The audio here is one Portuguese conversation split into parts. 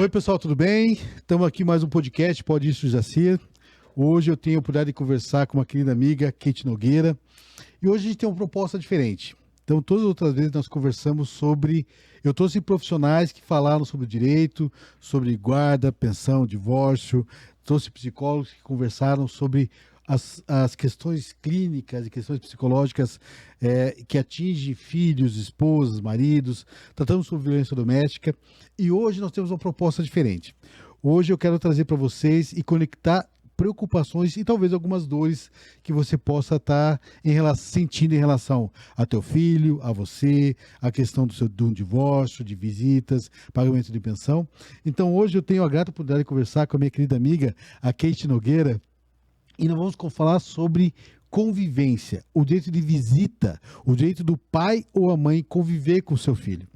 Oi, pessoal, tudo bem? Estamos aqui mais um podcast, Pode Isso, Jacir. Hoje eu tenho a oportunidade de conversar com uma querida amiga, Kate Nogueira. E hoje a gente tem uma proposta diferente. Então, todas as outras vezes nós conversamos sobre... Eu trouxe profissionais que falaram sobre direito, sobre guarda, pensão, divórcio. Trouxe psicólogos que conversaram sobre as questões clínicas e questões psicológicas que atingem filhos, esposas, maridos. Tratamos sobre violência doméstica. E hoje nós temos uma proposta diferente. Hoje eu quero trazer para vocês e conectar preocupações e talvez algumas dores que você possa estar sentindo em relação a teu filho, a você, a questão de um divórcio, de visitas, pagamento de pensão. Então hoje eu tenho a grata oportunidade de conversar com a minha querida amiga, a Kate Nogueira, e nós vamos falar sobre convivência, o direito de visita, o direito do pai ou a mãe conviver com o seu filho.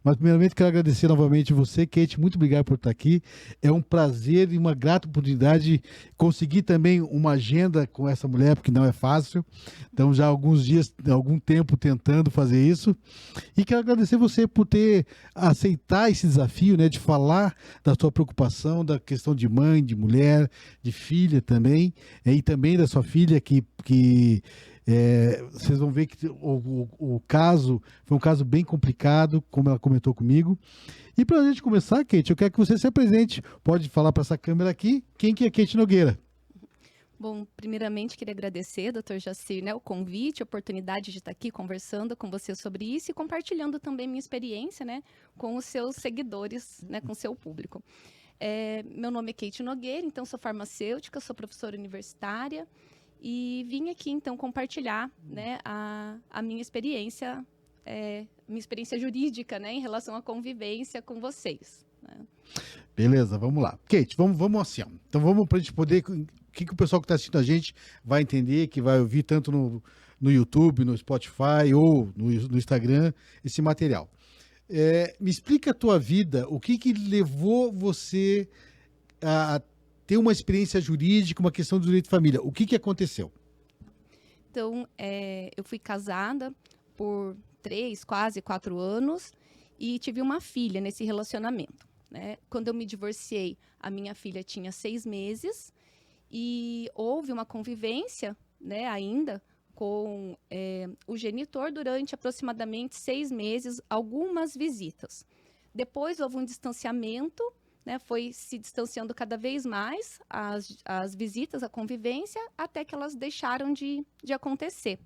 Mas, primeiramente, quero agradecer novamente você, Kate. Muito obrigado por estar aqui. É um prazer e uma grata oportunidade conseguir também uma agenda com essa mulher, porque não é fácil. Então, já há alguns dias, algum tempo tentando fazer isso. E quero agradecer você por ter aceitar esse desafio, né, de falar da sua preocupação, da questão de mãe, de mulher, de filha também, e também da sua filha que vocês vão ver que o caso foi um caso bem complicado, como ela comentou comigo. E para a gente começar, Kate, eu quero que você se apresente. Pode falar para essa câmera aqui, quem que é Kate Nogueira? Bom, primeiramente queria agradecer, Dr. Jacir, né, o convite, a oportunidade de estar aqui conversando com você sobre isso e compartilhando também minha experiência, né, com os seus seguidores, né, com o seu público. Meu nome é Kate Nogueira, então sou farmacêutica, sou professora universitária. E vim aqui, então, compartilhar, né, a minha experiência jurídica, né, em relação à convivência com vocês. Né? Beleza, vamos lá. Kate, vamos assim. Ó. Então vamos para a gente poder... O que o pessoal que está assistindo a gente vai entender, que vai ouvir tanto no YouTube, no Spotify ou no Instagram, esse material. Me explica a tua vida, o que levou você a ter uma experiência jurídica, uma questão do direito de família. O que aconteceu? Então, eu fui casada por 3, quase 4 anos e tive uma filha nesse relacionamento. Né? Quando eu me divorciei, a minha filha tinha 6 meses e houve uma convivência, né, ainda com o genitor durante aproximadamente 6 meses, algumas visitas. Depois houve um distanciamento, né, foi se distanciando cada vez mais as visitas, a convivência, até que elas deixaram de acontecer.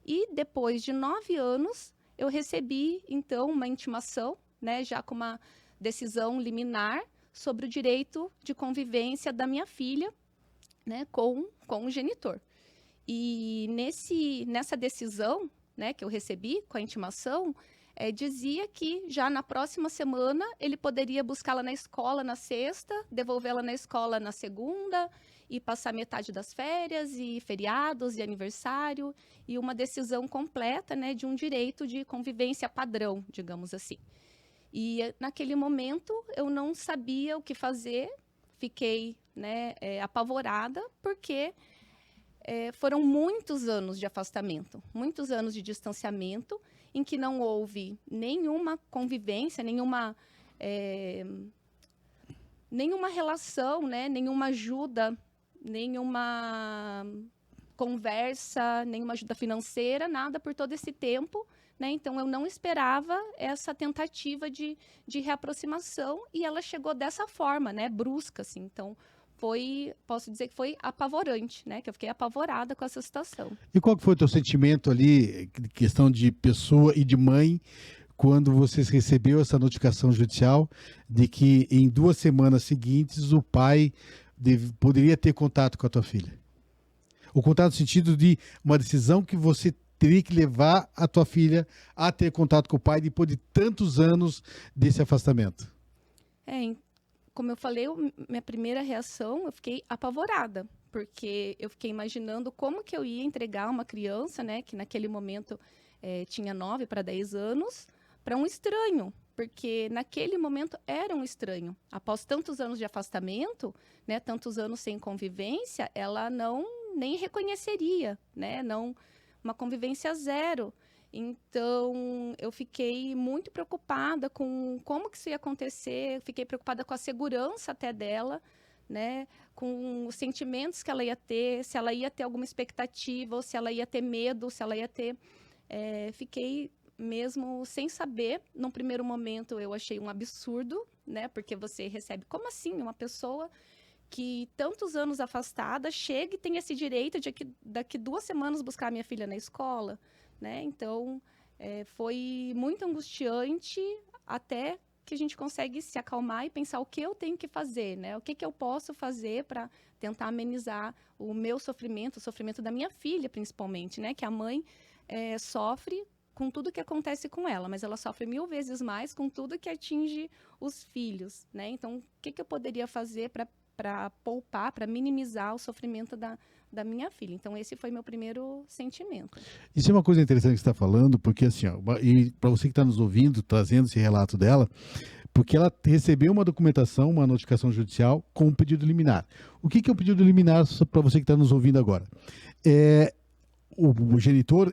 E depois de 9 anos, eu recebi, então, uma intimação, né, já com uma decisão liminar sobre o direito de convivência da minha filha, né, com o genitor. E nessa decisão, né, que eu recebi com a intimação, dizia que já na próxima semana ele poderia buscá-la na escola na sexta, devolvê-la na escola na segunda e passar metade das férias e feriados e aniversário e uma decisão completa, né, de um direito de convivência padrão, digamos assim. E naquele momento eu não sabia o que fazer, fiquei, né, apavorada, porque foram muitos anos de afastamento, muitos anos de distanciamento, em que não houve nenhuma convivência, nenhuma relação, né, nenhuma ajuda, nenhuma conversa, nenhuma ajuda financeira, nada por todo esse tempo. Né? Então, eu não esperava essa tentativa de reaproximação e ela chegou dessa forma, né, brusca, assim. Então, posso dizer que foi apavorante, né? Que eu fiquei apavorada com essa situação. E qual que foi o teu sentimento ali, questão de pessoa e de mãe, quando você recebeu essa notificação judicial de que em 2 semanas seguintes o pai poderia ter contato com a tua filha? O contato no sentido de uma decisão que você teria que levar a tua filha a ter contato com o pai depois de tantos anos desse afastamento. Como eu falei, minha primeira reação, eu fiquei apavorada, porque eu fiquei imaginando como que eu ia entregar uma criança, né, que naquele momento tinha 9 para 10 anos, para um estranho, porque naquele momento era um estranho. Após tantos anos de afastamento, né, tantos anos sem convivência, ela nem reconheceria, né, uma convivência zero. Então, eu fiquei muito preocupada com como que isso ia acontecer, fiquei preocupada com a segurança até dela, né? Com os sentimentos que ela ia ter, se ela ia ter alguma expectativa, ou se ela ia ter medo, se ela ia ter... fiquei mesmo sem saber. Num primeiro momento, eu achei um absurdo, né? Porque você recebe, como assim? Uma pessoa que tantos anos afastada chega e tem esse direito de daqui 2 semanas buscar a minha filha na escola, né? Então, foi muito angustiante, até que a gente consegue se acalmar e pensar o que eu tenho que fazer, né? O que eu posso fazer para tentar amenizar o meu sofrimento, o sofrimento da minha filha, principalmente, né? Que a mãe sofre com tudo que acontece com ela, mas ela sofre 1000 vezes mais com tudo que atinge os filhos, né? Então, o que eu poderia fazer para poupar, para minimizar o sofrimento da minha filha? Então, esse foi meu primeiro sentimento. Isso é uma coisa interessante que você está falando, porque assim, ó, e para você que está nos ouvindo, trazendo esse relato dela, porque ela recebeu uma documentação, uma notificação judicial com um pedido liminar. O que é um pedido liminar para você que está nos ouvindo agora? O genitor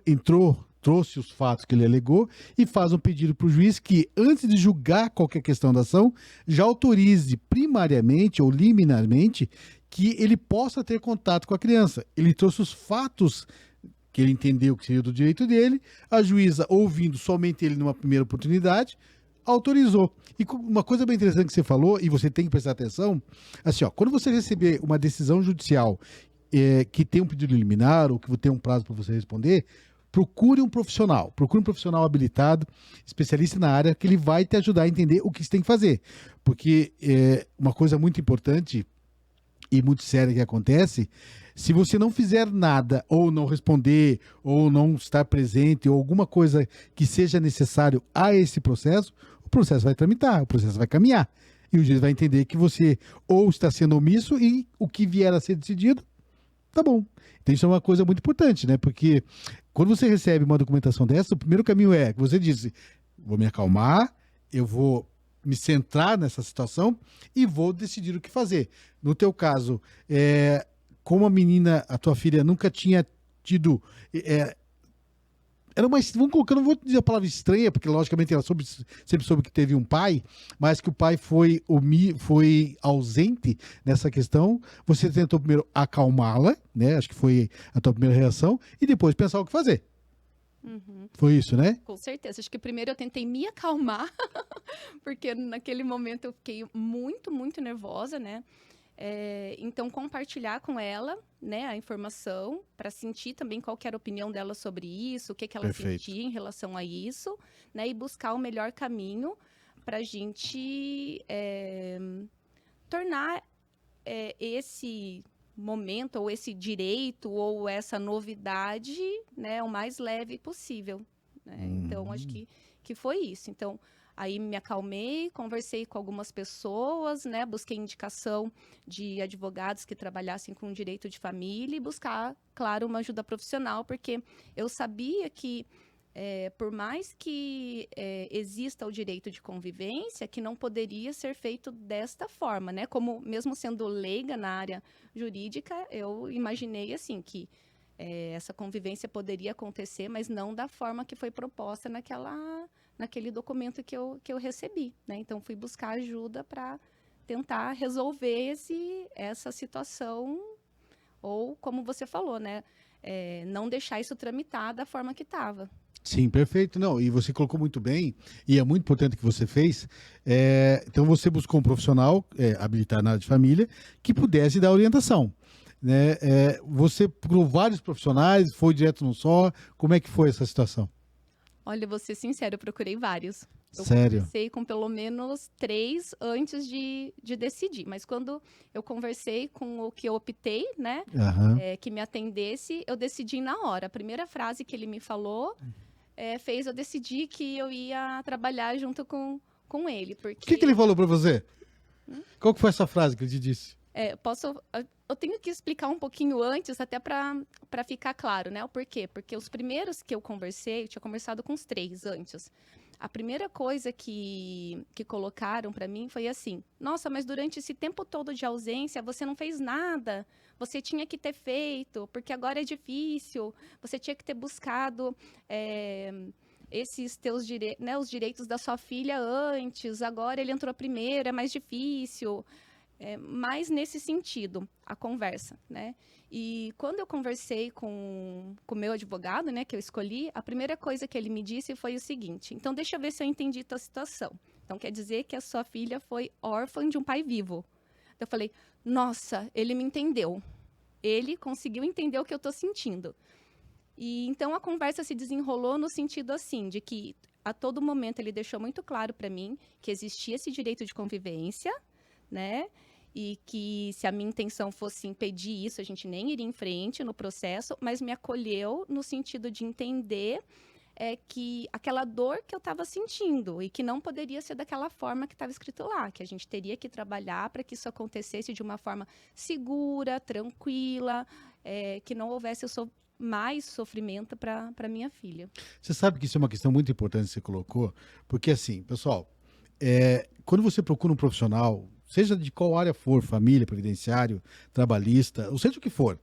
trouxe os fatos que ele alegou e faz um pedido para o juiz que, antes de julgar qualquer questão da ação, já autorize primariamente ou liminarmente que ele possa ter contato com a criança. Ele trouxe os fatos que ele entendeu que seria do direito dele, a juíza, ouvindo somente ele numa primeira oportunidade, autorizou. E uma coisa bem interessante que você falou, e você tem que prestar atenção, assim, ó, quando você receber uma decisão judicial que tem um pedido liminar ou que tem um prazo para você responder, procure um profissional habilitado, especialista na área, que ele vai te ajudar a entender o que você tem que fazer. Porque uma coisa muito importante e muito séria que acontece, se você não fizer nada, ou não responder, ou não estar presente, ou alguma coisa que seja necessário a esse processo, o processo vai tramitar, o processo vai caminhar. E o juiz vai entender que você ou está sendo omisso e o que vier a ser decidido, tá bom. Então isso é uma coisa muito importante, né? Porque quando você recebe uma documentação dessa, o primeiro caminho é que você disse, vou me acalmar, eu vou me centrar nessa situação e vou decidir o que fazer. No teu caso, como a menina, a tua filha, nunca tinha tido... era uma, vamos colocar, não vou dizer a palavra estranha, porque logicamente ela sempre soube que teve um pai, mas que o pai foi ausente nessa questão. Você tentou primeiro acalmá-la, né? Acho que foi a tua primeira reação, e depois pensar o que fazer. Uhum. Foi isso, né? Com certeza. Acho que primeiro eu tentei me acalmar, porque naquele momento eu fiquei muito, muito nervosa, né? Então, compartilhar com ela, né, a informação, para sentir também qual que era a opinião dela sobre isso, o que ela sentia em relação a isso, né? E buscar o melhor caminho para a gente tornar esse momento, ou esse direito, ou essa novidade, né, o mais leve possível, né? Então, acho que foi isso. Então, aí me acalmei, conversei com algumas pessoas, né, busquei indicação de advogados que trabalhassem com direito de família e buscar, claro, uma ajuda profissional, porque eu sabia que por mais que exista o direito de convivência, que não poderia ser feito desta forma, né? Como, mesmo sendo leiga na área jurídica, eu imaginei, assim, que essa convivência poderia acontecer, mas não da forma que foi proposta naquele documento que eu recebi, né? Então, fui buscar ajuda para tentar resolver essa situação, ou, como você falou, né? Não deixar isso tramitar da forma que estava. Sim, perfeito. Não, e você colocou muito bem, e é muito importante o que você fez. Então, você buscou um profissional habilitado na área de família que pudesse dar orientação, né? Você procurou vários profissionais, foi direto num só? Como é que foi essa situação? Olha, vou ser sincera, eu procurei vários. Sério? Conversei com pelo menos 3 antes de decidir. Mas quando eu conversei com o que eu optei, né, que me atendesse, eu decidi na hora. A primeira frase que ele me falou fez eu decidir que eu ia trabalhar junto com ele. Porque... O que ele falou para você? Qual que foi essa frase que ele te disse? Eu tenho que explicar um pouquinho antes, até para ficar claro, né? O porquê. Porque os primeiros que eu conversei, eu tinha conversado com os 3 antes. a primeira coisa que colocaram para mim foi assim: nossa, mas durante esse tempo todo de ausência, você não fez nada. Você tinha que ter feito, porque agora é difícil. Você tinha que ter buscado esses teus né, os direitos da sua filha antes. Agora ele entrou primeiro, é mais difícil. Mais nesse sentido, a conversa, né? E quando eu conversei com o meu advogado, né, que eu escolhi, a primeira coisa que ele me disse foi o seguinte: então deixa eu ver se eu entendi tua situação. Então quer dizer que a sua filha foi órfã de um pai vivo. Eu falei: nossa, ele me entendeu. Ele conseguiu entender o que eu estou sentindo. E então a conversa se desenrolou no sentido assim, de que a todo momento ele deixou muito claro para mim que existia esse direito de convivência, né? E que se a minha intenção fosse impedir isso, a gente nem iria em frente no processo, mas me acolheu no sentido de entender que aquela dor que eu estava sentindo e que não poderia ser daquela forma que estava escrito lá, que a gente teria que trabalhar para que isso acontecesse de uma forma segura, tranquila, que não houvesse mais sofrimento para minha filha. Você sabe que isso é uma questão muito importante que você colocou, porque assim, pessoal, quando você procura um profissional, seja de qual área for, família, previdenciário, trabalhista, ou seja o que for,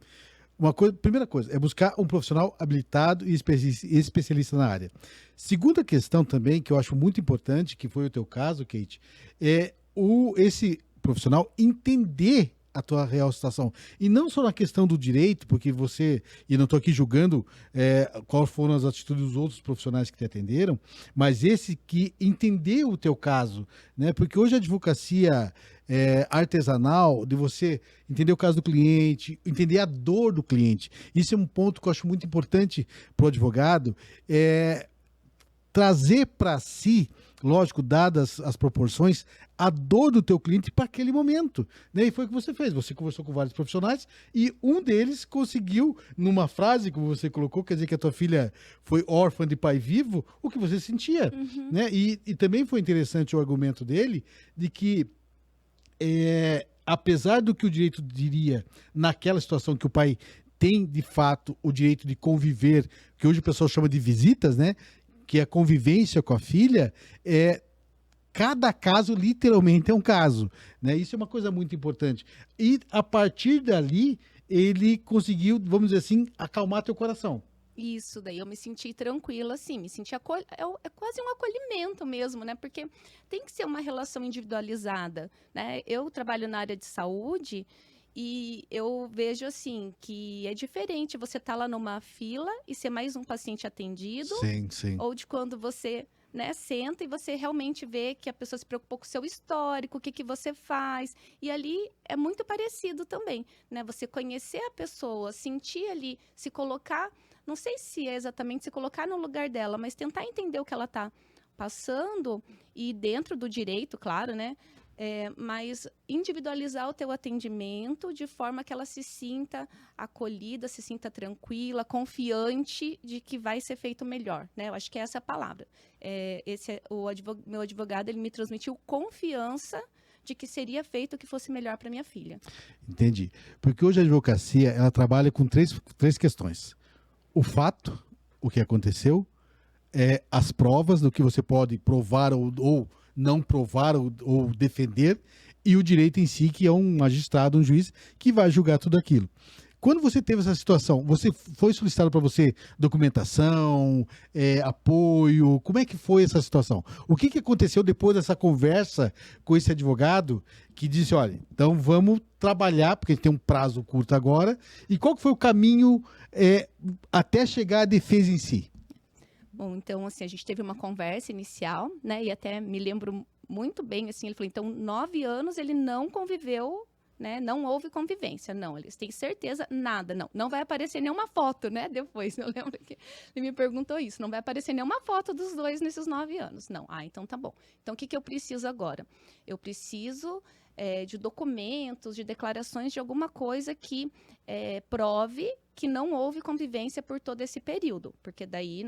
primeira coisa, é buscar um profissional habilitado e especialista na área. Segunda questão também, que eu acho muito importante, que foi o teu caso, Kate, esse profissional entender a tua real situação. E não só na questão do direito, porque e não estou aqui julgando quais foram as atitudes dos outros profissionais que te atenderam, mas esse que entendeu o teu caso, né? Porque hoje a advocacia artesanal, de você entender o caso do cliente, entender a dor do cliente, isso é um ponto que eu acho muito importante para o advogado, trazer para si, lógico, dadas as proporções, a dor do teu cliente para aquele momento, né? E foi o que você fez. Você conversou com vários profissionais e um deles conseguiu, numa frase que você colocou, quer dizer que a tua filha foi órfã de pai vivo, o que você sentia, né? E também foi interessante o argumento dele de que apesar do que o direito diria naquela situação que o pai tem, de fato, o direito de conviver, que hoje o pessoal chama de visitas, né? Que a convivência com a filha, cada caso literalmente é um caso, né? Isso é uma coisa muito importante. E a partir dali, ele conseguiu, vamos dizer assim, acalmar teu coração. Isso, daí eu me senti tranquila, assim, me senti é quase um acolhimento mesmo, né? Porque tem que ser uma relação individualizada, né? Eu trabalho na área de saúde e eu vejo, assim, que é diferente você estar lá numa fila e ser mais um paciente atendido, Sim, sim. ou de quando você, né, senta e você realmente vê que a pessoa se preocupou com o seu histórico, o que que você faz. E ali é muito parecido também, né? Você conhecer a pessoa, sentir ali, se colocar, não sei se é exatamente se colocar no lugar dela, mas tentar entender o que ela está passando e dentro do direito, claro, né? Mas individualizar o teu atendimento de forma que ela se sinta acolhida, se sinta tranquila, confiante de que vai ser feito melhor, né? Eu acho que essa é a palavra. Meu advogado, ele me transmitiu confiança de que seria feito o que fosse melhor para minha filha. Entendi. Porque hoje a advocacia, ela trabalha com três questões. O fato, o que aconteceu, as provas do que você pode provar ou não provar ou defender, e o direito em si, que é um magistrado, um juiz, que vai julgar tudo aquilo. Quando você teve essa situação, você foi solicitado para você documentação, apoio? Como é que foi essa situação? O que aconteceu depois dessa conversa com esse advogado que disse, olha, então vamos trabalhar, porque a gente tem um prazo curto agora, e qual que foi o caminho até chegar à defesa em si? Bom, então, assim, a gente teve uma conversa inicial, né, e até me lembro muito bem, assim, ele falou, então, 9 anos ele não conviveu, né, não houve convivência, não, eles têm certeza, nada, não vai aparecer nenhuma foto, né, depois, eu lembro que ele me perguntou isso, não vai aparecer nenhuma foto dos dois nesses 9 anos, não, então tá bom. Então, o que eu preciso agora? Eu preciso de documentos, de declarações de alguma coisa que prove que não houve convivência por todo esse período, porque daí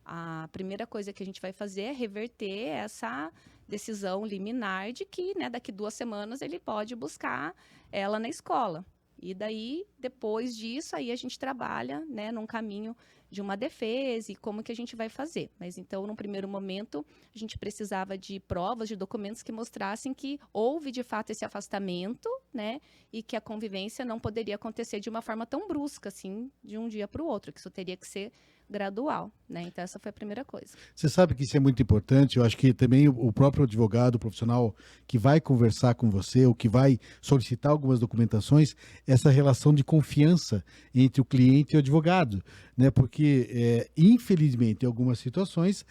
a primeira coisa que a gente vai fazer é reverter essa decisão liminar de que, né, daqui 2 semanas ele pode buscar ela na escola. E daí, depois disso, aí a gente trabalha, né, num caminho de uma defesa e como que a gente vai fazer. Mas então, num primeiro momento, a gente precisava de provas, de documentos que mostrassem que houve de fato esse afastamento, né, e que a convivência não poderia acontecer de uma forma tão brusca, assim, de um dia para o outro, que isso teria que ser gradual, né? Então, essa foi a primeira coisa. Você sabe que isso é muito importante. Eu acho que também o próprio advogado, o profissional que vai conversar com você, ou que vai solicitar algumas documentações, essa relação de confiança entre o cliente e o advogado, né? Porque, infelizmente, em algumas situações,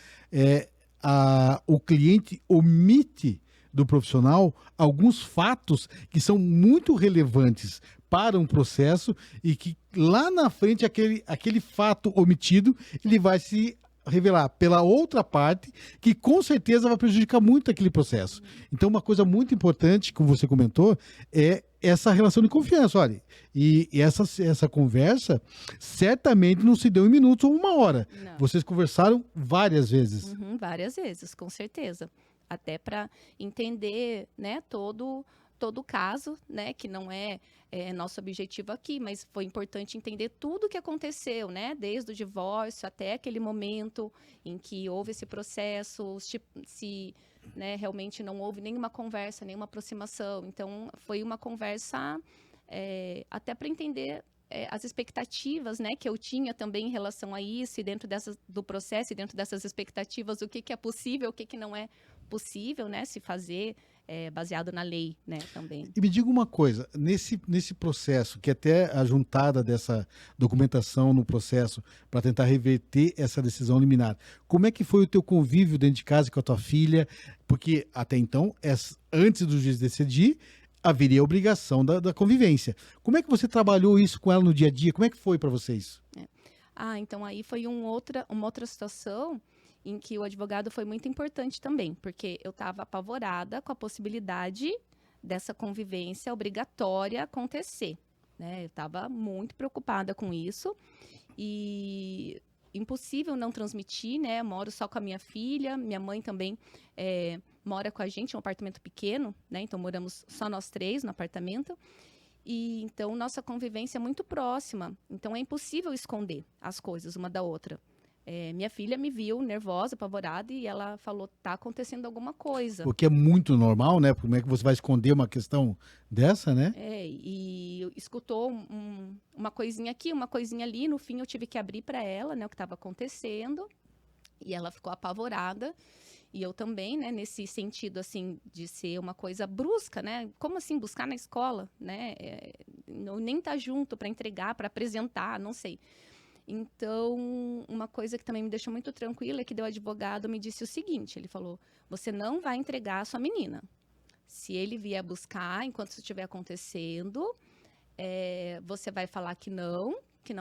o cliente omite do profissional alguns fatos que são muito relevantes para um processo e que lá na frente aquele fato omitido ele vai se revelar pela outra parte que com certeza vai prejudicar muito aquele processo. Então uma coisa muito importante, como você comentou, é essa relação de confiança. Olha, e essa conversa certamente não se deu em minutos ou uma hora. Não. Vocês conversaram várias vezes. Uhum, várias vezes, com certeza. Até para entender, né, todo o caso, né, que não é nosso objetivo aqui, mas foi importante entender tudo o que aconteceu, né, desde o divórcio até aquele momento em que houve esse processo, se né, realmente não houve nenhuma conversa, nenhuma aproximação. Então, foi uma conversa até para entender as expectativas, né, que eu tinha também em relação a isso, e dentro do processo, e dentro dessas expectativas, o que é possível, o que não é possível, né, se fazer, baseado na lei, né, também. E me diga uma coisa, nesse processo, que até a juntada dessa documentação no processo para tentar reverter essa decisão liminar, como é que foi o teu convívio dentro de casa com a tua filha? Porque até então, antes do juiz decidir, haveria a obrigação da convivência. Como é que você trabalhou isso com ela no dia a dia? Como é que foi para vocês? Então aí foi uma outra situação em que o advogado foi muito importante também, porque eu estava apavorada com a possibilidade dessa convivência obrigatória acontecer, né? Eu estava muito preocupada com isso e impossível não transmitir, né? Eu moro só com a minha filha, minha mãe também mora com a gente, um apartamento pequeno, né? Então moramos só nós três no apartamento. E então nossa convivência é muito próxima. Então é impossível esconder as coisas uma da outra. Minha filha me viu nervosa, apavorada, e ela falou, tá acontecendo alguma coisa. O que é muito normal, né? Como é que você vai esconder uma questão dessa, né? E escutou uma coisinha aqui, uma coisinha ali. No fim, eu tive que abrir para ela, né, o que estava acontecendo. E ela ficou apavorada. E eu também, né, nesse sentido, assim, de ser uma coisa brusca, né? Como assim, buscar na escola, né? Nem tá junto para entregar, para apresentar, não sei. Então, uma coisa que também me deixou muito tranquila é que o advogado me disse o seguinte, ele falou, você não vai entregar a sua menina. Se ele vier buscar enquanto isso estiver acontecendo, você vai falar que não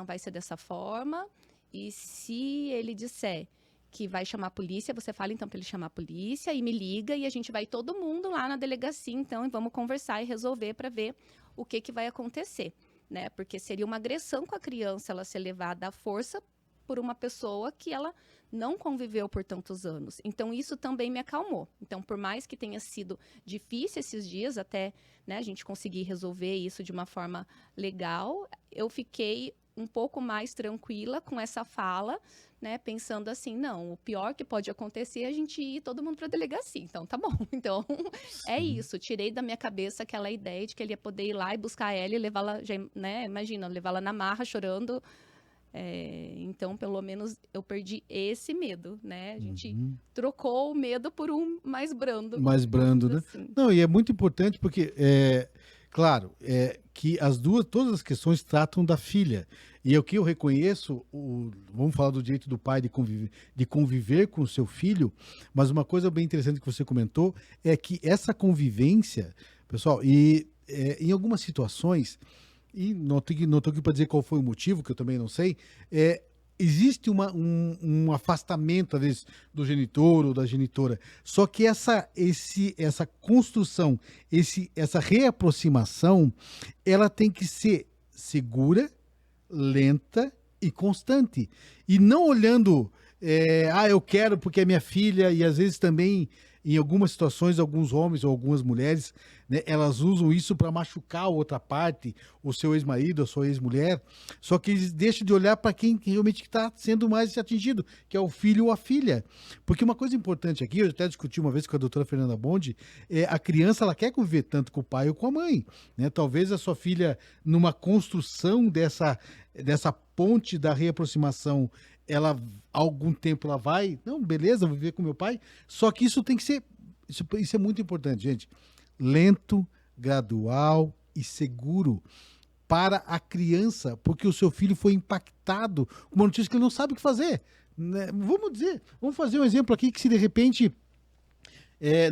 vai ser dessa forma. E se ele disser que vai chamar a polícia, você fala então para ele chamar a polícia e me liga e a gente vai todo mundo lá na delegacia, então, e vamos conversar e resolver para ver o que vai acontecer. Né? Porque seria uma agressão com a criança ela ser levada à força por uma pessoa que ela não conviveu por tantos anos. Então, isso também me acalmou. Então, por mais que tenha sido difícil esses dias, até, né, a gente conseguir resolver isso de uma forma legal, eu fiquei um pouco mais tranquila com essa fala, né, pensando assim, não, o pior que pode acontecer é a gente ir todo mundo para a delegacia, então tá bom. Então, é isso, tirei da minha cabeça aquela ideia de que ele ia poder ir lá e buscar ela e levá-la, né, imagina, levá-la na marra chorando. Então, pelo menos, eu perdi esse medo, né? A gente trocou o medo por um mais brando. Mais brando, né? Assim. Não, e é muito importante porque, claro, que todas as questões tratam da filha. E o que eu reconheço, vamos falar do direito do pai de conviver com o seu filho, mas uma coisa bem interessante que você comentou é que essa convivência, pessoal, em algumas situações, e não estou aqui para dizer qual foi o motivo, que eu também não sei, existe um afastamento, às vezes, do genitor ou da genitora. Só que essa construção, essa reaproximação, ela tem que ser segura, lenta e constante. E não olhando, eu quero porque é minha filha, e às vezes também em algumas situações, alguns homens ou algumas mulheres, né, elas usam isso para machucar a outra parte, o seu ex-marido, a sua ex-mulher, só que eles deixam de olhar para quem realmente está sendo mais atingido, que é o filho ou a filha. Porque uma coisa importante aqui, eu até discuti uma vez com a doutora Fernanda Bondi, a criança ela quer conviver tanto com o pai ou com a mãe. Né? Talvez a sua filha, numa construção dessa ponte da reaproximação, ela, algum tempo ela vai, não, beleza, vou viver com meu pai, só que isso tem que ser, isso é muito importante, gente, lento, gradual e seguro para a criança, porque o seu filho foi impactado com uma notícia que ele não sabe o que fazer. Né? Vamos fazer um exemplo aqui que se de repente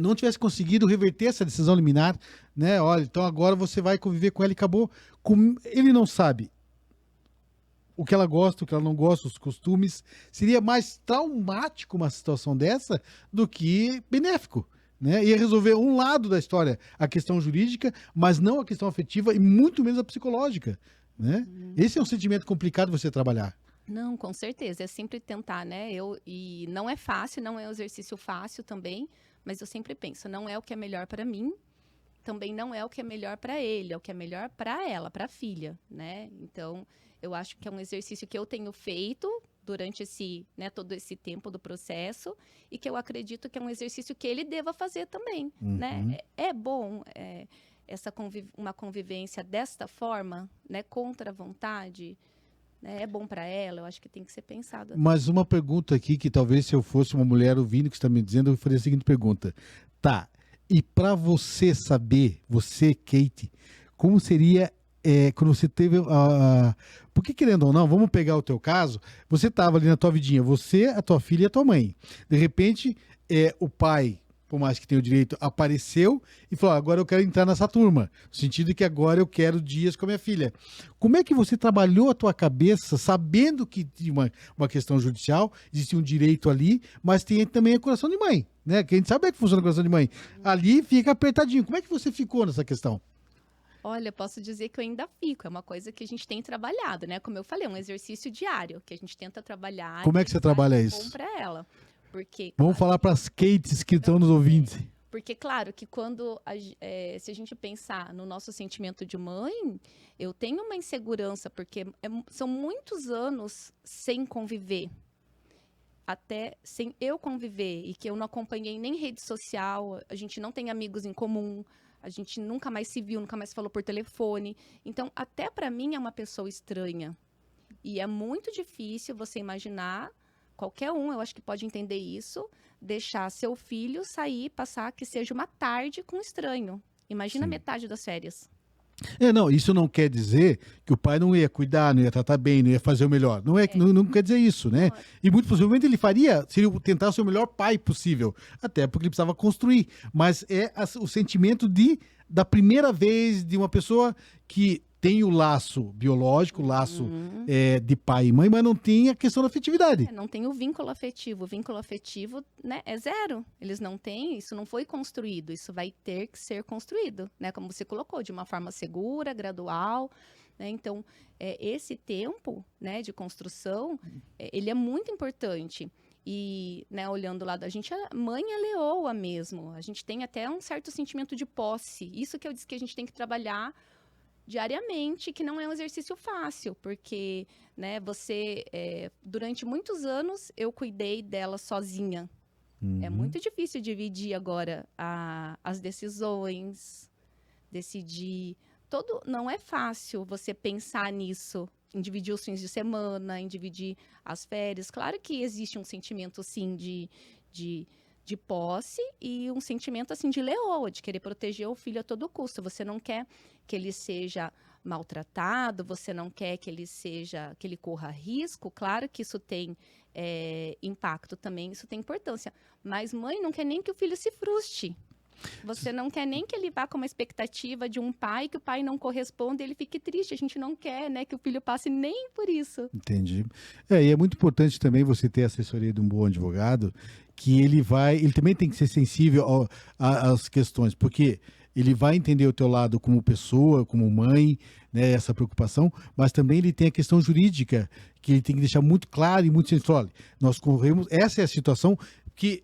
não tivesse conseguido reverter essa decisão liminar, né? Olha, então agora você vai conviver com ela e acabou. Ele não sabe o que ela gosta, o que ela não gosta, os costumes. Seria mais traumático uma situação dessa do que benéfico. Né? Ia resolver um lado da história, a questão jurídica, mas não a questão afetiva e muito menos a psicológica. Né? Esse é um sentimento complicado você trabalhar. Não, com certeza. É sempre tentar, né? E não é fácil, não é um exercício fácil também, mas eu sempre penso, não é o que é melhor para mim, também não é o que é melhor para ele, é o que é melhor para ela, para a filha, né? Então, eu acho que é um exercício que eu tenho feito durante todo esse tempo do processo e que eu acredito que é um exercício que ele deva fazer também, né? É bom uma convivência desta forma, né? Contra a vontade, né? É bom para ela, eu acho que tem que ser pensado. Mas uma pergunta aqui que talvez se eu fosse uma mulher ouvindo o que você está me dizendo, eu faria a seguinte pergunta. Tá, e para você saber, você, Kate, como seria quando você teve porque querendo ou não, vamos pegar o teu caso, você estava ali na tua vidinha, você, a tua filha e a tua mãe. De repente, o pai, por mais que tenha o direito, apareceu e falou, agora eu quero entrar nessa turma, no sentido de que agora eu quero dias com a minha filha. Como é que você trabalhou a tua cabeça, sabendo que tinha uma questão judicial, existia um direito ali, mas tem também o coração de mãe, né? Que a gente sabe que funciona o coração de mãe. Ali fica apertadinho. Como é que você ficou nessa questão? Olha, posso dizer que eu ainda fico. É uma coisa que a gente tem trabalhado, né? Como eu falei, é um exercício diário que a gente tenta trabalhar. Como é que você trabalha isso? Bom para ela. Porque, vamos falar para as Kates que estão nos ouvindo. Porque, claro, que quando se a gente pensar no nosso sentimento de mãe, eu tenho uma insegurança, porque são muitos anos sem conviver. Até sem eu conviver, e que eu não acompanhei nem rede social, a gente não tem amigos em comum, a gente nunca mais se viu, nunca mais falou por telefone. Então, até para mim é uma pessoa estranha. E é muito difícil você imaginar, qualquer um, eu acho que pode entender isso, deixar seu filho sair, passar que seja uma tarde com um estranho. Imagina metade das férias. Não, isso não quer dizer que o pai não ia cuidar, não ia tratar bem, não ia fazer o melhor. Não quer dizer isso, né? E muito possivelmente ele seria tentar ser o melhor pai possível, até porque ele precisava construir. Mas o sentimento da primeira vez de uma pessoa que tem o laço biológico, o laço de pai e mãe, mas não tem a questão da afetividade. Não tem o vínculo afetivo. O vínculo afetivo, né, é zero. Eles não têm, isso não foi construído. Isso vai ter que ser construído, né? Como você colocou, de uma forma segura, gradual. Né? Então, esse tempo, né, de construção, ele é muito importante. E, né, olhando lá da gente, a mãe é leoa mesmo. A gente tem até um certo sentimento de posse. Isso que eu disse que a gente tem que trabalhar diariamente, que não é um exercício fácil, porque, né, durante muitos anos, eu cuidei dela sozinha. É muito difícil dividir agora as decisões, decidir. Não é fácil você pensar nisso, em dividir os fins de semana, em dividir as férias. Claro que existe um sentimento, sim, de posse e um sentimento, assim, de leoa, de querer proteger o filho a todo custo. Você não quer que ele seja maltratado, você não quer que ele corra risco. Claro que isso tem impacto também, isso tem importância. Mas mãe não quer nem que o filho se frustre. Você não quer nem que ele vá com uma expectativa de um pai, que o pai não corresponda e ele fique triste. A gente não quer, né, que o filho passe nem por isso. Entendi. E é muito importante também você ter a assessoria de um bom advogado, que ele também tem que ser sensível às questões, porque ele vai entender o teu lado como pessoa, como mãe, né, essa preocupação, mas também ele tem a questão jurídica, que ele tem que deixar muito claro e muito simples. Olha, nós corremos, essa é a situação, que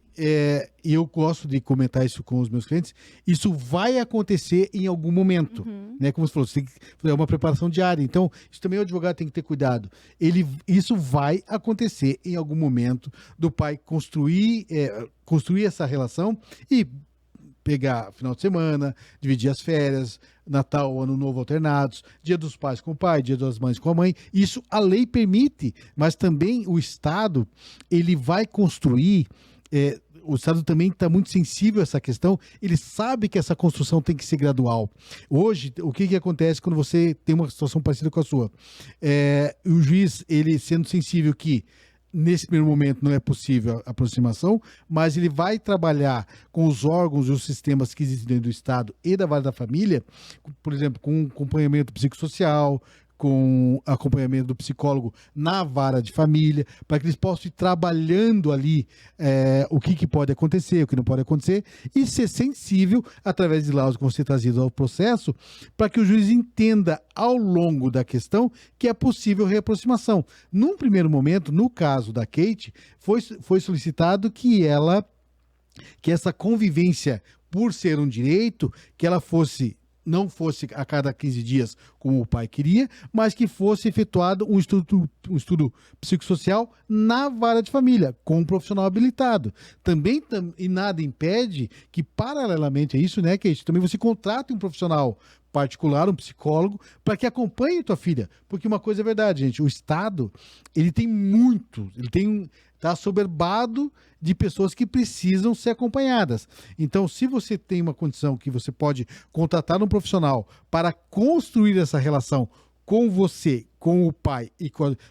eu gosto de comentar isso com os meus clientes, isso vai acontecer em algum momento, né? Como você falou, é uma preparação diária, então isso também o advogado tem que ter cuidado. Isso vai acontecer em algum momento do pai construir essa relação e pegar final de semana, dividir as férias, Natal, Ano Novo alternados, Dia dos Pais com o pai, Dia das Mães com a mãe. Isso a lei permite, mas também o Estado, ele vai construir. O Estado também está muito sensível a essa questão, ele sabe que essa construção tem que ser gradual. Hoje, o que acontece quando você tem uma situação parecida com a sua? O juiz, ele sendo sensível que nesse primeiro momento não é possível a aproximação, mas ele vai trabalhar com os órgãos e os sistemas que existem dentro do Estado e da vara da família, por exemplo, com acompanhamento psicossocial, com acompanhamento do psicólogo na vara de família, para que eles possam ir trabalhando ali o que pode acontecer, o que não pode acontecer, e ser sensível, através de laudos que vão ser trazidos ao processo, para que o juiz entenda ao longo da questão que é possível reaproximação. Num primeiro momento, no caso da Kate, foi solicitado que essa convivência, por ser um direito, que ela não fosse a cada 15 dias, como o pai queria, mas que fosse efetuado um estudo psicossocial na vara de família, com um profissional habilitado. E nada impede que, paralelamente a isso, né, Kate, também você contrate um profissional particular, um psicólogo, para que acompanhe tua filha. Porque uma coisa é verdade, gente, o Estado, ele está assoberbado de pessoas que precisam ser acompanhadas. Então, se você tem uma condição que você pode contratar um profissional para construir essa relação com você, com o pai,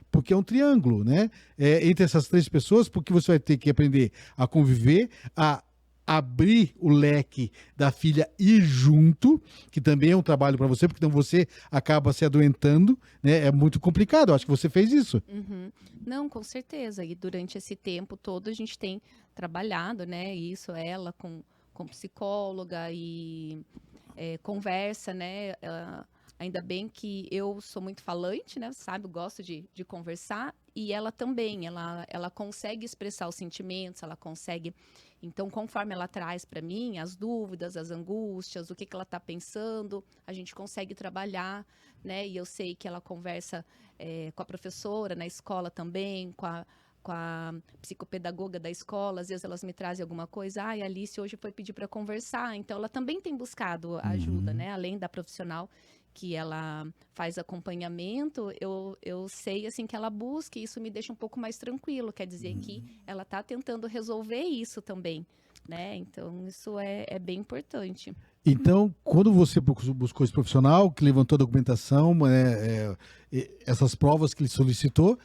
porque é um triângulo, né? Entre essas três pessoas, porque você vai ter que aprender a conviver, a abrir o leque da filha ir junto, que também é um trabalho para você, porque então você acaba se adoentando, né? É muito complicado, eu acho que você fez isso. Não, com certeza, e durante esse tempo todo a gente tem trabalhado, né, isso, ela com psicóloga e conversa, né, ainda bem que eu sou muito falante, né, sabe, eu gosto de conversar, e ela também, ela consegue expressar os sentimentos, ela consegue. Então, conforme ela traz para mim as dúvidas, as angústias, o que ela está pensando, a gente consegue trabalhar, né? E eu sei que ela conversa com a professora na escola também, com a psicopedagoga da escola. Às vezes elas me trazem alguma coisa. A Alice hoje foi pedir para conversar. Então, ela também tem buscado ajuda, né? Além da profissional que ela faz acompanhamento, eu sei assim que ela busca, e isso me deixa um pouco mais tranquilo, quer dizer que ela está tentando resolver isso também, né? Então isso é bem importante. Então, quando você buscou esse profissional, que levantou a documentação, essas provas que ele solicitou,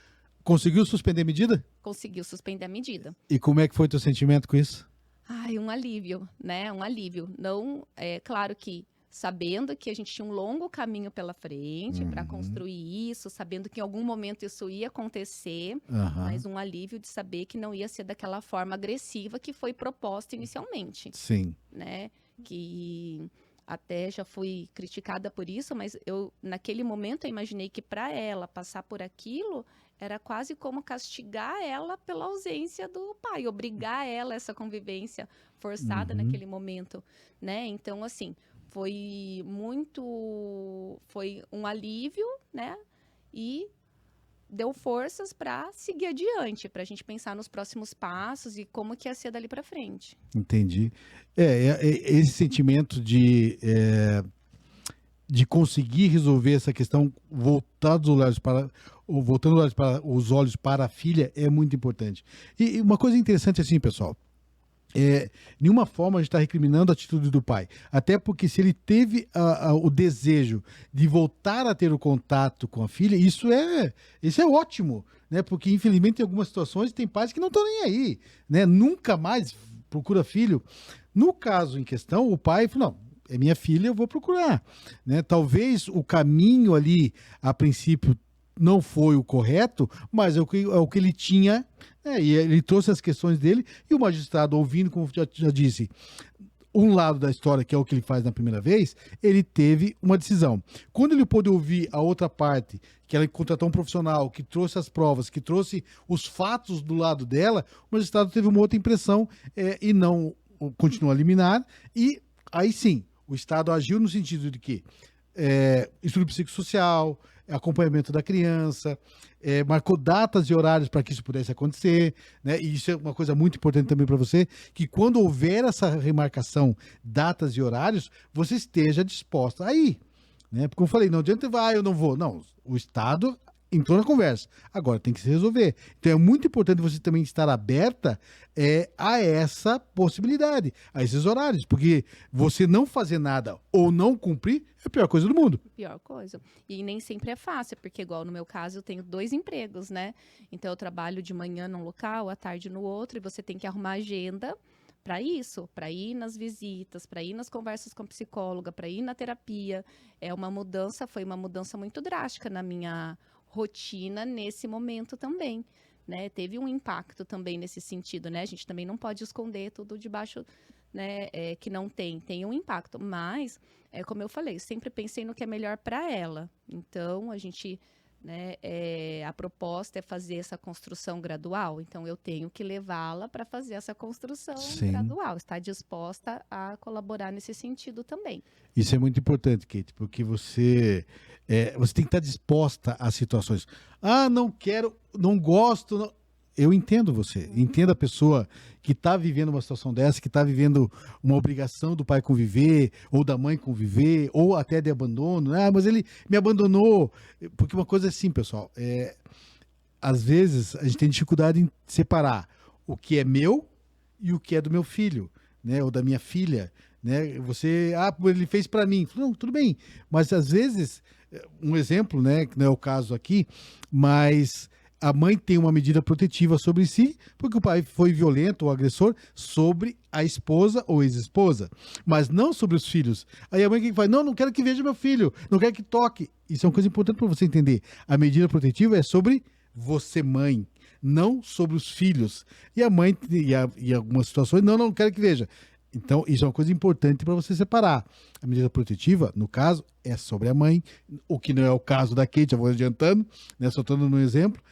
conseguiu suspender a medida? Conseguiu suspender a medida. E como é que foi o teu sentimento com isso? Ai, um alívio, né? Um alívio. Não, claro que sabendo que a gente tinha um longo caminho pela frente para construir isso, sabendo que em algum momento isso ia acontecer, mas um alívio de saber que não ia ser daquela forma agressiva que foi proposta inicialmente. Sim. Né? Que até já fui criticada por isso, mas eu, naquele momento, eu imaginei que para ela passar por aquilo era quase como castigar ela pela ausência do pai, obrigar ela a essa convivência forçada naquele momento, né? Então, assim, foi um alívio, né? E deu forças para seguir adiante, para a gente pensar nos próximos passos e como que ia ser dali para frente. Entendi. Esse sentimento de conseguir resolver essa questão voltando os olhos para a filha é muito importante. E uma coisa interessante assim, pessoal, nenhuma forma a gente está recriminando a atitude do pai. Até porque se ele teve o desejo de voltar a ter o contato com a filha, isso é ótimo, né? Porque infelizmente em algumas situações tem pais que não estão nem aí, né? Nunca mais procura filho. No caso em questão, o pai falou, não, é minha filha, eu vou procurar, né? Talvez o caminho ali, a princípio, não foi o correto, mas é o que ele tinha, e ele trouxe as questões dele, e o magistrado, ouvindo, como já disse, um lado da história, que é o que ele faz na primeira vez, ele teve uma decisão. Quando ele pôde ouvir a outra parte, que ela contratou um profissional, que trouxe as provas, que trouxe os fatos do lado dela, o magistrado teve uma outra impressão e não continuou a liminar. E aí sim, o Estado agiu no sentido de que estudo psicossocial, acompanhamento da criança, marcou datas e horários para que isso pudesse acontecer, né? E isso é uma coisa muito importante também para você, que quando houver essa remarcação, datas e horários, você esteja disposta a ir, né? Porque eu falei, não adianta, eu não vou. Não, o Estado entrou na conversa. Agora tem que se resolver. Então é muito importante você também estar aberta a essa possibilidade, a esses horários, porque você não fazer nada ou não cumprir é a pior coisa do mundo. Pior coisa. E nem sempre é fácil, porque igual no meu caso eu tenho 2 empregos, né? Então eu trabalho de manhã num local, à tarde no outro, e você tem que arrumar agenda para isso, para ir nas visitas, para ir nas conversas com a psicóloga, para ir na terapia. Foi uma mudança muito drástica na minha rotina nesse momento também, né? Teve um impacto também nesse sentido, né? A gente também não pode esconder tudo debaixo, né, que não tem um impacto, mas como eu falei, sempre pensei no que é melhor para ela. Então a gente, né, a proposta é fazer essa construção gradual, então eu tenho que levá-la para fazer essa construção Sim. gradual, estar disposta a colaborar nesse sentido também. Isso é muito importante, Kate, porque você tem que estar disposta às situações. Ah, não quero, não gosto. Não. Eu entendo você, entendo a pessoa que está vivendo uma situação dessa, que está vivendo uma obrigação do pai conviver, ou da mãe conviver, ou até de abandono. Ah, mas ele me abandonou. Porque uma coisa é assim, pessoal, às vezes a gente tem dificuldade em separar o que é meu e o que é do meu filho, né, ou da minha filha. Né? Ele fez para mim. Não, tudo bem. Mas às vezes, um exemplo, né, que não é o caso aqui, mas a mãe tem uma medida protetiva sobre si, porque o pai foi violento ou agressor sobre a esposa ou ex-esposa, mas não sobre os filhos. Aí a mãe que faz, não quero que veja meu filho, não quero que toque. Isso é uma coisa importante para você entender. A medida protetiva é sobre você, mãe, não sobre os filhos. E a mãe, em algumas situações, não quero que veja. Então, isso é uma coisa importante para você separar. A medida protetiva, no caso, é sobre a mãe, o que não é o caso da Kate, já vou adiantando, né, só estou dando um exemplo,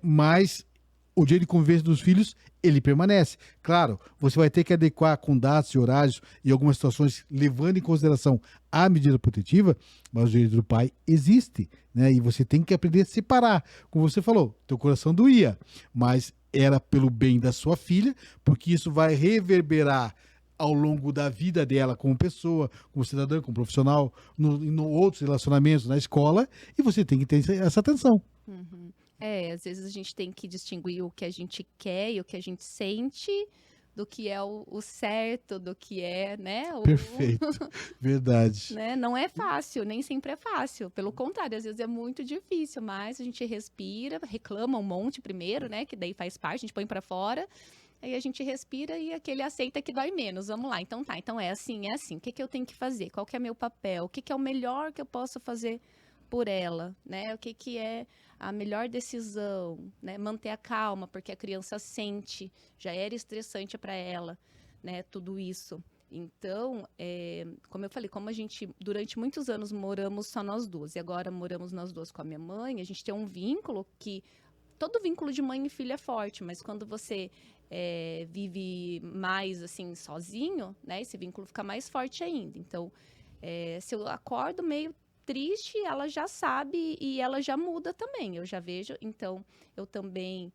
mas o direito de convivência dos filhos, ele permanece. Claro, você vai ter que adequar com datas e horários e algumas situações, levando em consideração a medida protetiva, mas o direito do pai existe, né, e você tem que aprender a separar. Como você falou, teu coração doía, mas era pelo bem da sua filha, porque isso vai reverberar ao longo da vida dela como pessoa, como cidadã, como profissional, no outros relacionamentos, na escola, e você tem que ter essa atenção. Uhum. Às vezes a gente tem que distinguir o que a gente quer e o que a gente sente do que é o certo, do que é, né? Perfeito, verdade. Né? Não é fácil, nem sempre é fácil. Pelo contrário, às vezes é muito difícil, mas a gente respira, reclama um monte primeiro, né? Que daí faz parte, a gente põe para fora. Aí a gente respira e aquele aceita que dói menos. Vamos lá, então tá. Então é assim. O que eu tenho que fazer? Qual que é meu papel? O que é o melhor que eu posso fazer por ela, né? O que é a melhor decisão, né? Manter a calma, porque a criança sente, já era estressante para ela, né? Tudo isso. Então, como eu falei, como a gente, durante muitos anos, moramos só nós duas, e agora moramos nós duas com a minha mãe, a gente tem um vínculo que... Todo vínculo de mãe e filha é forte, mas quando você vive mais, assim, sozinho, né? Esse vínculo fica mais forte ainda. Então, se eu acordo meio triste, ela já sabe e ela já muda também. Eu já vejo, então, eu também...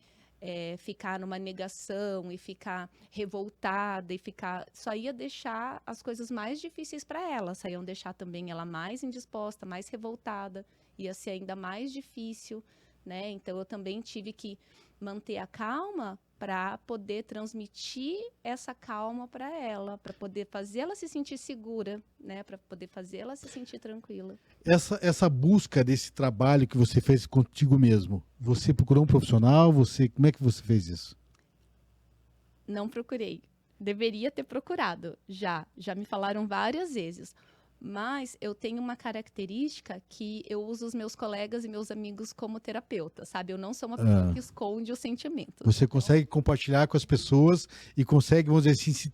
ficar numa negação e ficar revoltada e ficar... Só ia deixar as coisas mais difíceis para ela. Só iam deixar também ela mais indisposta, mais revoltada. Ia ser ainda mais difícil, né? Então, eu também tive que manter a calma para poder transmitir essa calma para ela, para poder fazer ela se sentir segura, né? Para poder fazer ela se sentir tranquila. Essa busca desse trabalho que você fez contigo mesmo, você procurou um profissional? Como é que você fez isso? Não procurei. Deveria ter procurado, já me falaram várias vezes. Mas eu tenho uma característica que eu uso os meus colegas e meus amigos como terapeuta, sabe? Eu não sou uma pessoa que esconde os sentimentos. Você consegue compartilhar com as pessoas e consegue, vamos dizer assim,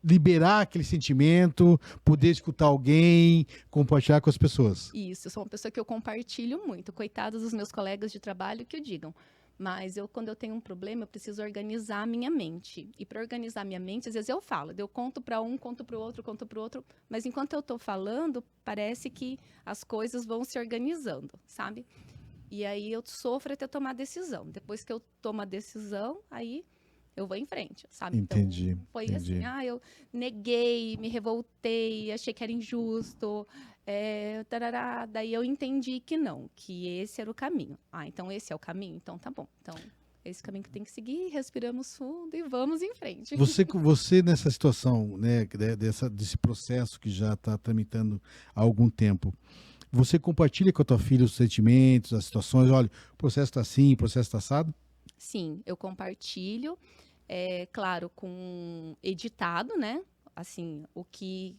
liberar aquele sentimento, poder escutar alguém, compartilhar com as pessoas. Isso, eu sou uma pessoa que eu compartilho muito. Coitados dos meus colegas de trabalho que o digam. Mas quando eu tenho um problema, eu preciso organizar a minha mente. E para organizar a minha mente, às vezes eu falo. Eu conto para um, conto para o outro. Mas enquanto eu estou falando, parece que as coisas vão se organizando, sabe? E aí eu sofro até tomar decisão. Depois que eu tomo a decisão, aí eu vou em frente, sabe? Entendi. Então, foi Entendi. assim, eu neguei, me revoltei, achei que era injusto, tarará. Daí eu entendi que não, que esse era o caminho. Então esse é o caminho? Então tá bom. Então, esse caminho que tem que seguir, respiramos fundo e vamos em frente. Você nessa situação, né, desse processo que já está tramitando há algum tempo, você compartilha com a tua filha os sentimentos, as situações, olha, o processo está assim, o processo está assado? Sim, eu compartilho, claro, com editado, né? Assim, o que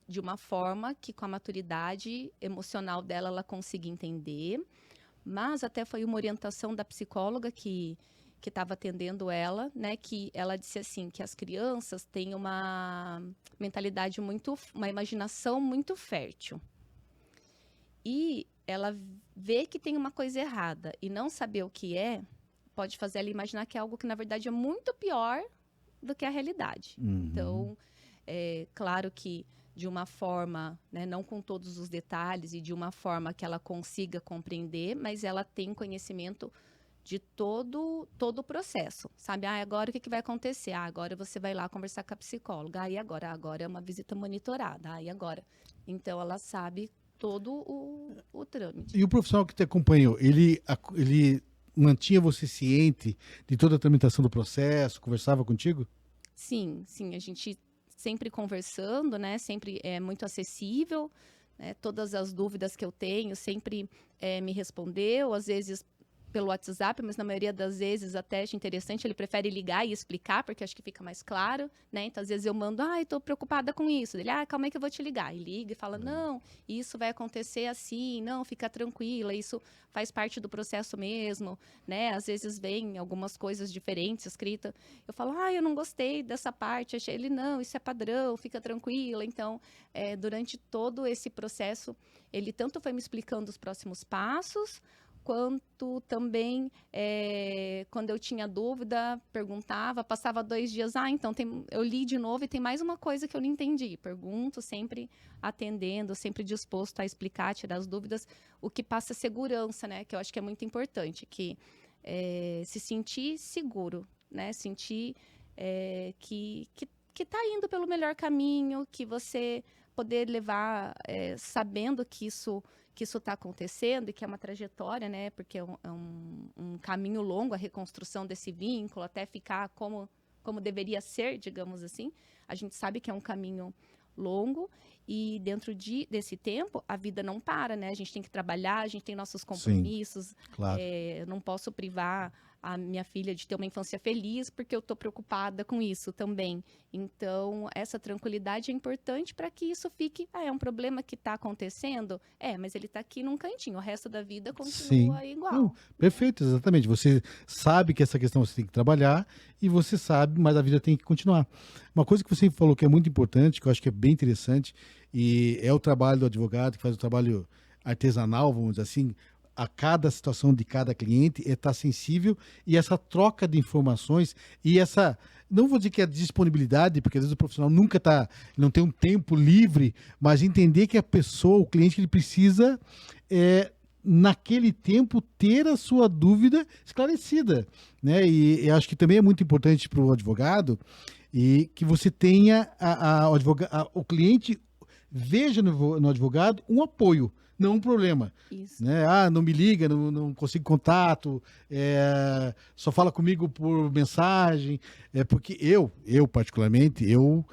de uma forma que com a maturidade emocional dela ela consiga entender, mas até foi uma orientação da psicóloga que estava atendendo ela, né? Que ela disse assim, que as crianças têm uma mentalidade uma imaginação muito fértil. E ela vê que tem uma coisa errada e não saber o que pode fazer ela imaginar que é algo que, na verdade, é muito pior do que a realidade. Uhum. Então, claro que de uma forma, né, não com todos os detalhes e de uma forma que ela consiga compreender, mas ela tem conhecimento de todo o processo, sabe? Agora o que vai acontecer? Agora você vai lá conversar com a psicóloga. Aí agora é uma visita monitorada. Aí agora. Então, ela sabe todo o trâmite. E o profissional que te acompanhou, ele mantinha você ciente de toda a tramitação do processo, conversava contigo? Sim, a gente sempre conversando, né? Sempre é muito acessível, né? Todas as dúvidas que eu tenho sempre me respondeu, às vezes pelo WhatsApp, mas na maioria das vezes até acho interessante, ele prefere ligar e explicar, porque acho que fica mais claro, né? Então, às vezes eu mando, estou preocupada com isso. Ele, calma aí que eu vou te ligar. E liga e fala, não, isso vai acontecer assim, não, fica tranquila, isso faz parte do processo mesmo, né? Às vezes vem algumas coisas diferentes escritas. Eu falo, eu não gostei dessa parte. Achei ele, não, isso é padrão, fica tranquila. Então, durante todo esse processo, ele tanto foi me explicando os próximos passos, quanto também, quando eu tinha dúvida, perguntava, passava 2 dias, então eu li de novo e tem mais uma coisa que eu não entendi. Pergunto, sempre atendendo, sempre disposto a explicar, tirar as dúvidas, o que passa segurança, né? Que eu acho que é muito importante, que se sentir seguro, né? Sentir que está indo pelo melhor caminho, que você poder levar sabendo que isso está acontecendo e que é uma trajetória, né? Porque é um caminho longo a reconstrução desse vínculo, até ficar como deveria ser, digamos assim. A gente sabe que é um caminho longo e dentro desse tempo a vida não para, né? A gente tem que trabalhar, a gente tem nossos compromissos. Sim, claro. Eu não posso privar a minha filha de ter uma infância feliz, porque eu estou preocupada com isso também. Então, essa tranquilidade é importante para que isso fique... é um problema que está acontecendo? Mas ele está aqui num cantinho, o resto da vida continua igual. Não, perfeito, exatamente. Você sabe que essa questão você tem que trabalhar e você sabe, mas a vida tem que continuar. Uma coisa que você falou que é muito importante, que eu acho que é bem interessante, e é o trabalho do advogado, que faz o trabalho artesanal, vamos dizer assim, a cada situação de cada cliente, estar sensível, e essa troca de informações e essa, não vou dizer que é disponibilidade, porque às vezes o profissional nunca não tem um tempo livre, mas entender que a pessoa, o cliente, ele precisa naquele tempo ter a sua dúvida esclarecida, né? E acho que também é muito importante para o advogado e que você tenha o cliente veja no advogado um apoio, não um problema. Isso. Né? Não me liga, não consigo contato, só fala comigo por mensagem. Porque eu particularmente, eu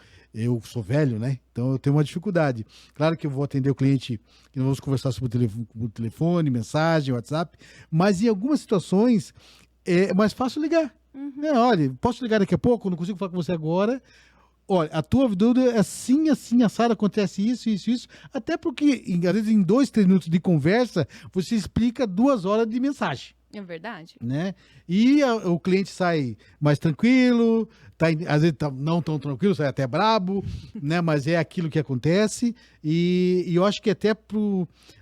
sou velho, né? Então eu tenho uma dificuldade. Claro que eu vou atender o cliente, que nós vamos conversar sobre o telefone, mensagem, WhatsApp, mas em algumas situações é mais fácil ligar. Uhum. Olha, posso ligar daqui a pouco? Não consigo falar com você agora. Olha, a tua dúvida é assim, assado, acontece isso. Até porque, às vezes, em 2, 3 minutos de conversa, você explica 2 horas de mensagem. É verdade? Né? E o cliente sai mais tranquilo, às vezes não tão tranquilo, sai até brabo, né? Mas é aquilo que acontece. E eu acho que até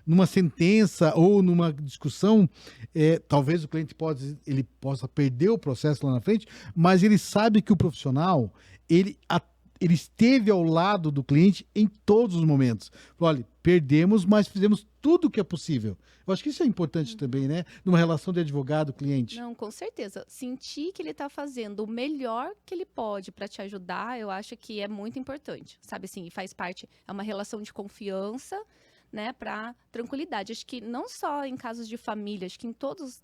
numa sentença ou numa discussão, talvez o cliente ele possa perder o processo lá na frente, mas ele sabe que o profissional, ele esteve ao lado do cliente em todos os momentos. Olha, perdemos, mas fizemos tudo o que é possível. Eu acho que isso é importante também, né? Numa relação de advogado-cliente. Não, com certeza. Sentir que ele está fazendo o melhor que ele pode para te ajudar, eu acho que é muito importante. Sabe assim, faz parte, é uma relação de confiança, né, para tranquilidade. Acho que não só em casos de família, acho que em todos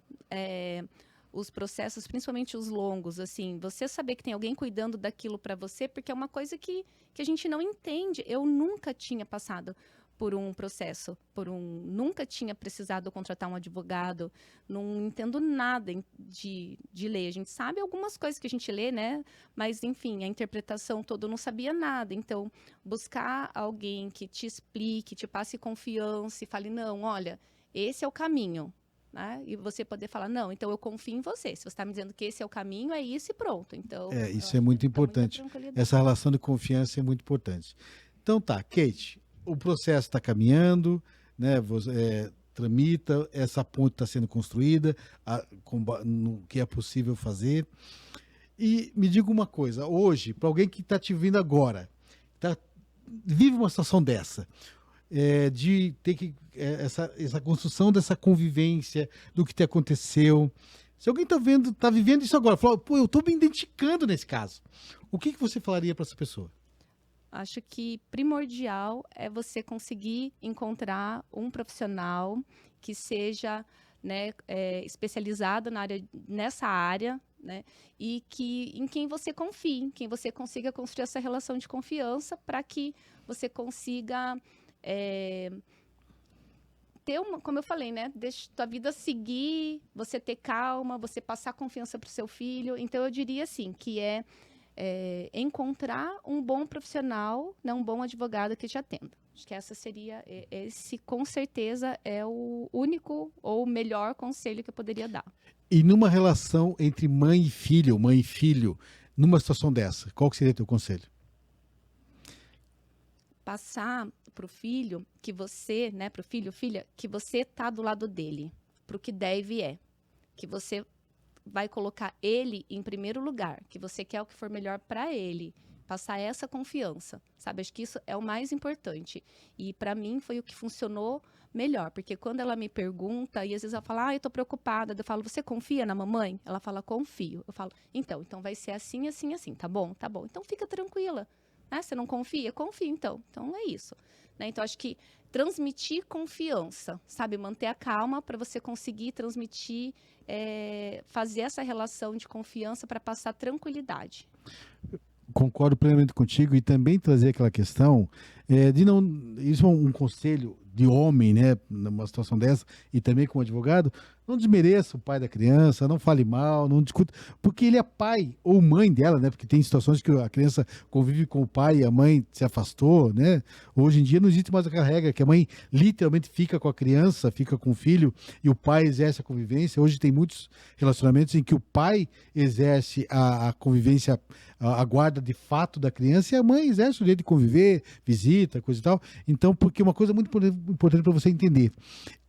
os processos, principalmente os longos, assim, você saber que tem alguém cuidando daquilo para você, porque é uma coisa que a gente não entende. Eu nunca tinha passado por um processo, nunca tinha precisado contratar um advogado, não entendo nada de lei. A gente sabe algumas coisas que a gente lê, né? Mas, enfim, a interpretação toda eu não sabia nada. Então, buscar alguém que te explique, te passe confiança e fale, não, olha, esse é o caminho. Né? E você poder falar, não, então eu confio em você. Se você está me dizendo que esse é o caminho, é isso e pronto. Então, Isso é muito importante. Essa relação de confiança é muito importante. Então tá, Kate, o processo está caminhando, né? Você, tramita, essa ponte está sendo construída, no que é possível fazer. E me diga uma coisa, hoje, para alguém que está te vindo agora, vive uma situação dessa, de ter que essa construção dessa convivência, do que te aconteceu. Se alguém está vivendo isso agora, fala, pô, eu estou me identificando nesse caso. O que você falaria para essa pessoa? Acho que primordial é você conseguir encontrar um profissional que seja, né, especializado nessa área, né, e em quem você confie, em quem você consiga construir essa relação de confiança para que você consiga ter como eu falei, né, deixa tua vida seguir, você ter calma, você passar confiança para o seu filho. Então eu diria assim que encontrar um bom profissional, né, um bom advogado que te atenda. Acho que esse com certeza é o único ou melhor conselho que eu poderia dar. E numa relação entre mãe e filho, numa situação dessa, qual que seria o teu conselho? Passar para o filho que você, né, para o filho, filha, que você tá do lado dele, para o que deve que você vai colocar ele em primeiro lugar, que você quer o que for melhor para ele, passar essa confiança, sabe? Acho que isso é o mais importante. E para mim foi o que funcionou melhor, porque quando ela me pergunta, e às vezes ela fala, eu tô preocupada, eu falo, você confia na mamãe? Ela fala, confio. Eu falo, então vai ser assim, assim, assim, tá bom? Tá bom. Então fica tranquila. Né? Você não confia? Confia, então. Então é isso. Né? Então acho que transmitir confiança, sabe? Manter a calma para você conseguir transmitir, fazer essa relação de confiança para passar tranquilidade. Concordo plenamente contigo e também trazer aquela questão de não. Isso é um conselho de homem, né? Numa situação dessa, e também como advogado, não desmereça o pai da criança, não fale mal, não discuta, porque ele é pai ou mãe dela, né? Porque tem situações que a criança convive com o pai e a mãe se afastou, né? Hoje em dia não existe mais aquela regra que a mãe literalmente fica com a criança, fica com o filho e o pai exerce a convivência. Hoje tem muitos relacionamentos em que o pai exerce a convivência, a guarda de fato da criança e a mãe exerce o direito de conviver, visita, coisa e tal. Então, porque uma coisa muito importante para você entender,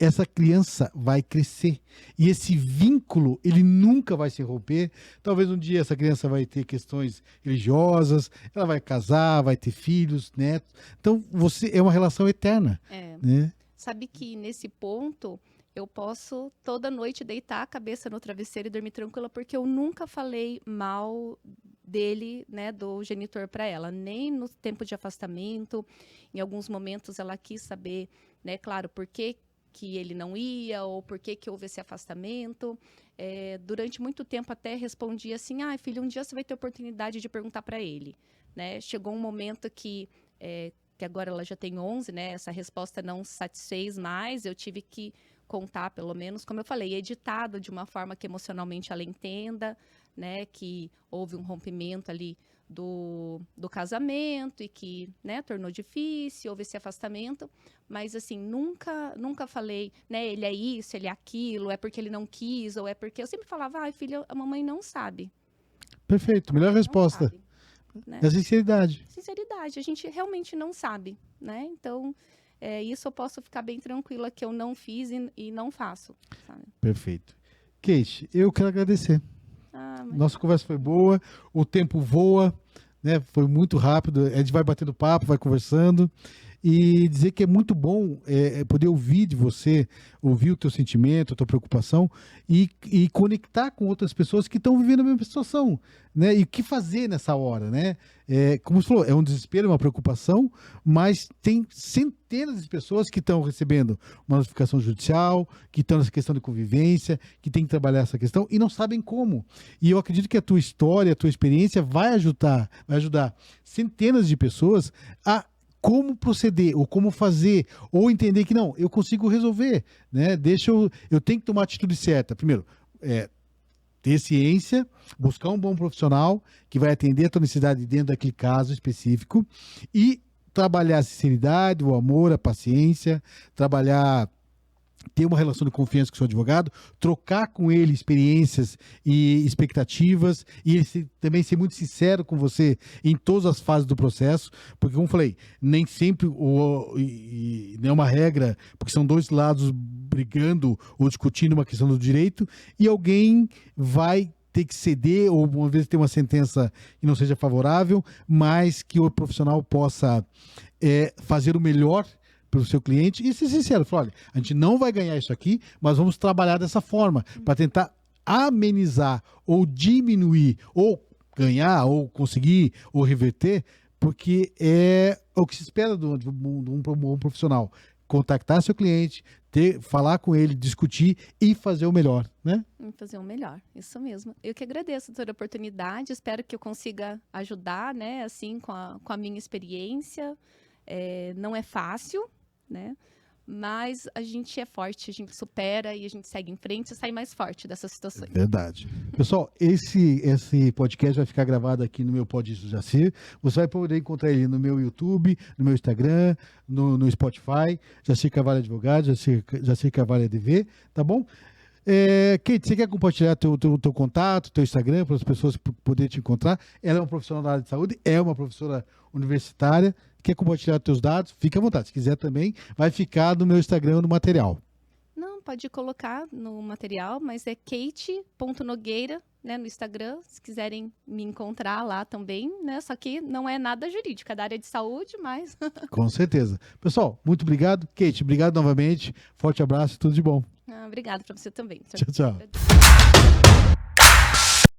essa criança vai crescer e esse vínculo, ele nunca vai se romper. Talvez um dia essa criança vai ter questões religiosas, ela vai casar, vai ter filhos, netos. Então, é uma relação eterna. Né? Sabe que nesse ponto eu posso toda noite deitar a cabeça no travesseiro e dormir tranquila, porque eu nunca falei mal dele, né, do genitor para ela, nem no tempo de afastamento. Em alguns momentos ela quis saber, né, claro, por que ele não ia ou por que houve esse afastamento. Durante muito tempo até respondia assim, filho, um dia você vai ter oportunidade de perguntar para ele. Né? Chegou um momento que agora ela já tem 11, né, essa resposta não satisfez mais, eu tive que contar, pelo menos, como eu falei, editado de uma forma que emocionalmente ela entenda, né, que houve um rompimento ali do casamento e que, né, tornou difícil, houve esse afastamento, mas assim, nunca falei, né, ele é isso, ele é aquilo, é porque ele não quis, ou é porque... Eu sempre falava, ai, filha, a mamãe não sabe. Perfeito, melhor resposta. Sabe, né? É a sinceridade. Sinceridade, a gente realmente não sabe, né? Então, isso eu posso ficar bem tranquila que eu não fiz e não faço, sabe? Perfeito. Kate, eu quero agradecer. Mas... Nossa conversa foi boa, o tempo voa, né? Foi muito rápido, a gente vai batendo papo, vai conversando, e dizer que é muito bom poder ouvir de você, ouvir o teu sentimento, a tua preocupação e conectar com outras pessoas que estão vivendo a mesma situação, né? E o que fazer nessa hora, né? Como você falou, é um desespero, uma preocupação, mas tem centenas de pessoas que estão recebendo uma notificação judicial, que estão nessa questão de convivência, que tem que trabalhar essa questão e não sabem como. E eu acredito que a tua história, a tua experiência vai ajudar centenas de pessoas a como proceder, ou como fazer, ou entender que não, eu consigo resolver, né? Eu tenho que tomar a atitude certa. Primeiro, ter ciência, buscar um bom profissional que vai atender a tua necessidade dentro daquele caso específico e trabalhar a sinceridade, o amor, a paciência, ter uma relação de confiança com o seu advogado, trocar com ele experiências e expectativas e ele também ser muito sincero com você em todas as fases do processo, porque como eu falei, nem sempre nem é uma regra, porque são dois lados brigando ou discutindo uma questão do direito e alguém vai ter que ceder ou uma vez ter uma sentença que não seja favorável, mas que o profissional possa fazer o melhor para o seu cliente e ser sincero, falar, olha, a gente não vai ganhar isso aqui, mas vamos trabalhar dessa forma para tentar amenizar ou diminuir ou ganhar ou conseguir ou reverter, porque é o que se espera de um profissional, contactar seu cliente, falar com ele, discutir e fazer o melhor, né? Fazer o melhor, isso mesmo. Eu que agradeço toda a oportunidade, espero que eu consiga ajudar, né, assim, com a minha experiência. Não é fácil, né? Mas a gente é forte, a gente supera e a gente segue em frente e sai mais forte dessas situações. Verdade. Pessoal, esse podcast vai ficar gravado aqui no meu Pode Jacir. Você vai poder encontrar ele no meu YouTube, no meu Instagram, no Spotify, Jacir Carvalho Advogado, Jacir Carvalho ADV, tá bom? Kate, você quer compartilhar teu contato, teu Instagram, para as pessoas poderem te encontrar? Ela é uma profissional da área de saúde, é uma professora universitária. Quer compartilhar teus dados? Fica à vontade. Se quiser também, vai ficar no meu Instagram no material. Não, pode colocar no material, mas é kate.nogueira, né, no Instagram, se quiserem me encontrar lá também, né? Só que não é nada jurídico, é da área de saúde, mas... Com certeza. Pessoal, muito obrigado. Kate, obrigado novamente. Forte abraço e tudo de bom. Obrigada para você também. Tchau, tchau.